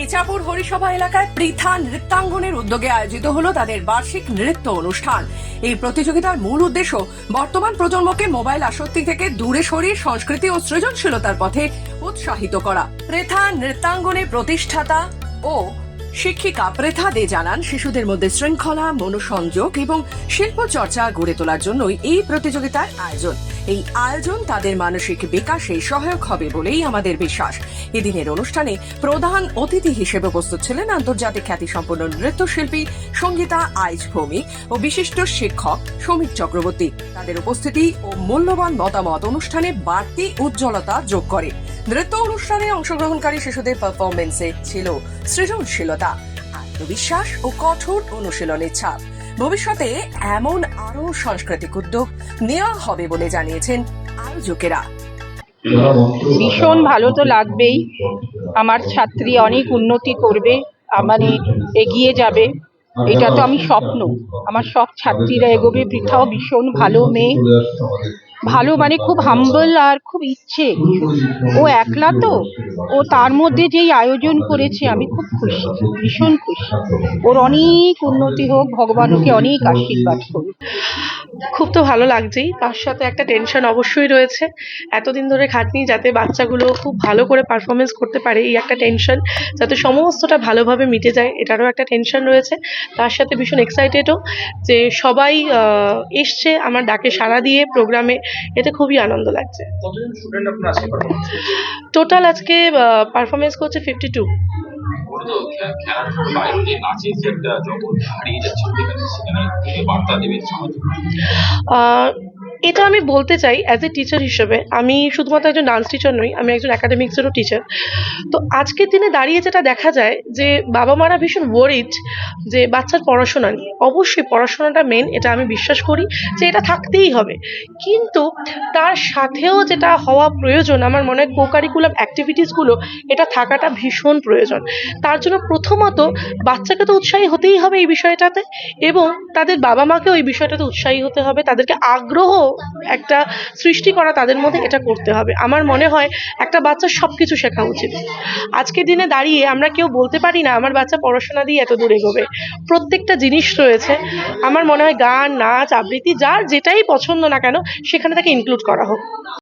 ইছাপুর হরিসভা এলাকায় পৃথা নৃত্যাঙ্গনের উদ্যোগে আয়োজিত হলো তাদের বার্ষিক নৃত্য অনুষ্ঠান। এই প্রতিযোগিতার মূল উদ্দেশ্য বর্তমান প্রজন্মকে মোবাইল আসক্তি থেকে দূরে সরিয়ে সংস্কৃতি ও সৃজনশীলতার পথে উৎসাহিত করা। পৃথা নৃত্যাঙ্গনের প্রতিষ্ঠাতা ও শিক্ষিকা পৃথা দে জানান, শিশুদের মধ্যে শৃঙ্খলা, মনোসংযোগ এবং শিল্প চর্চা গড়ে তোলার জন্যই এই প্রতিযোগিতার আয়োজন। এই আয়োজন তাদের মানসিক বিকাশে সহায়ক হবে বলেই আমাদের বিশ্বাস। এদিনের অনুষ্ঠানে প্রধান অতিথি হিসেবে উপস্থিত ছিলেন আন্তর্জাতিক খ্যাতিসম্পন্ন নৃত্যশিল্পী সঙ্গীতা আইচ ভৌমিক ও বিশিষ্ট শিক্ষক সমীর চক্রবর্তী। তাদের উপস্থিতি ও মূল্যবান মতামত অনুষ্ঠানে বাড়তি উজ্জ্বলতা যোগ করে। নৃত্য অনুষ্ঠানে অংশগ্রহণকারী শিশুদের পারফরমেন্সে ছিল সৃজনশীলতা, আত্মবিশ্বাস ও কঠোর অনুশীলনের ছাপ। ভবিষ্যতে এমন আরো সাংস্কৃতিক উদ্যোগ নেওয়া হবে বলে জানিয়েছেন আয়োজকেরা। ভীষণ ভালো তো লাগবেই। আমার ছাত্রী অনেক উন্নতি করবে, মানে এগিয়ে যাবে, এটা তো আমি স্বপ্ন। আমার সব ছাত্রীরা এগোবে। পৃথাও ভীষণ ভালো মেয়ে, ভালো মানে খুব হাম্বল আর খুব ইচ্ছে। ও একলা তো, ও তার মধ্যে যেই আয়োজন করেছে আমি খুব খুশি, ভীষণ খুশি। ওর অনেক উন্নতি হোক, ভগবান ওকে অনেক আশীর্বাদ করুক। খুব তো ভালো লাগছেই, তার সাথে একটা টেনশন অবশ্যই রয়েছে। এতদিন ধরে খাটনি, যাতে বাচ্চাগুলো খুব ভালো করে পারফরমেন্স করতে পারে, এই একটা টেনশন, যাতে সমস্তটা ভালোভাবে মিটে যায়, এটারও একটা টেনশন রয়েছে। তার সাথে ভীষণ এক্সাইটেডও যে সবাই এসছে আমার ডাকে সাড়া দিয়ে প্রোগ্রামে, এতে খুবই আনন্দ লাগছে। টোটাল আজকে পারফরমেন্স করছে 52। এটা আমি বলতে চাই অ্যাজ এ টিচার হিসেবে, আমি শুধুমাত্র একজন ডান্স টিচার নই, আমি একজন একাডেমিক্সেরও টিচার। তো আজকের দিনে দাঁড়িয়ে যেটা দেখা যায় যে বাবা মারা ভীষণ ওয়ারিড যে বাচ্চার পড়াশোনা নিয়ে। অবশ্যই পড়াশোনাটা মেন, এটা আমি বিশ্বাস করি যে এটা থাকতেই হবে, কিন্তু তার সাথেও যেটা হওয়া প্রয়োজন, আমার মনে হয় কোকারিকুলাম অ্যাক্টিভিটিসগুলো এটা থাকাটা ভীষণ প্রয়োজন। তার জন্য প্রথমত বাচ্চাকে তো উৎসাহী হতেই হবে এই বিষয়টাতে, এবং তাদের বাবা মাকেও এই বিষয়টাতে উৎসাহী হতে হবে, তাদেরকে আগ্রহ একটা সৃষ্টি করা তাদের মধ্যে, এটা করতে হবে। আমার মনে হয় একটা বাচ্চার সবকিছু শেখা উচিত। আজকের দিনে দাঁড়িয়ে আমরা কেউ বলতে পারি না আমার বাচ্চা পড়াশোনা দিয়ে এত দূর এগোবে। প্রত্যেকটা জিনিস রয়েছে। আমার মনে হয় গান, নাচ, আবৃত্তি, যার যেটাই পছন্দ না কেন সেখানে তাকে ইনক্লুড করা হোক।